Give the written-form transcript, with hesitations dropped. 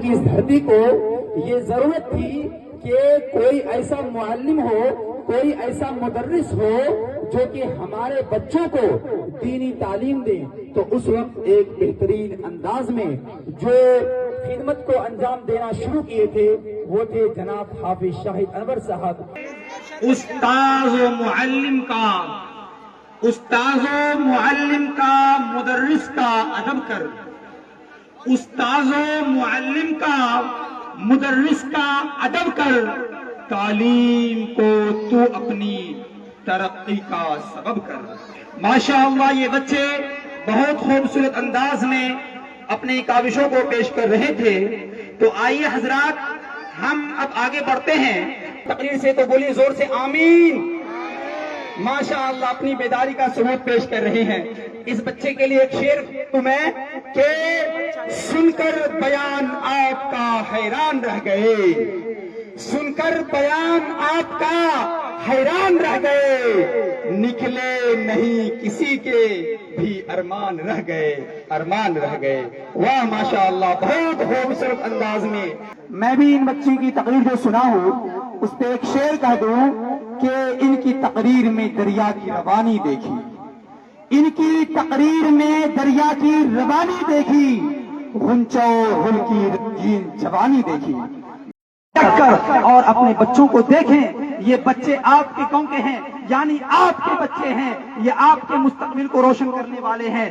کی اس دھرتی کو یہ ضرورت تھی کہ کوئی ایسا معلم ہو، کوئی ایسا مدرس ہو جو کہ ہمارے بچوں کو دینی تعلیم دے. تو اس وقت ایک بہترین انداز میں جو خدمت کو انجام دینا شروع کیے تھے وہ تھے جناب حافظ شاہد انور صاحب. استاذ و معلم کا مدرس کا ادب کر، استاذ و معلم کا مدرس کا ادب کر، تعلیم کو تو اپنی ترقی کا سبب کر. ماشاءاللہ یہ بچے بہت خوبصورت انداز میں اپنی کاوشوں کو پیش کر رہے تھے. تو آئیے حضرات ہم اب آگے بڑھتے ہیں. تقریر سے تو بولیے زور سے آمین. ماشاءاللہ اپنی بیداری کا ثبوت پیش کر رہے ہیں. اس بچے کے لیے ایک شعر تمہیں کہ سن کر بیان آپ کا حیران رہ گئے، سن کر بیان آپ کا حیران رہ گئے، نکلے نہیں کسی کے بھی ارمان رہ گئے، ارمان رہ گئے. واہ ماشاءاللہ بہت خوبصورت انداز میں میں بھی ان بچوں کی تقریر جو سنا ہوں اس پہ ایک شعر کہہ دوں کہ ان کی تقریر میں دریا کی روانی دیکھی، ان کی تقریر میں دریا کی روانی دیکھی، غنچہ و گل کی رنگین جوانی دیکھی. اور اپنے بچوں کو دیکھیں، یہ بچے آپ کے قوم کے ہیں، یعنی آپ کے بچے ہیں، یہ آپ کے مستقبل کو روشن کرنے والے ہیں.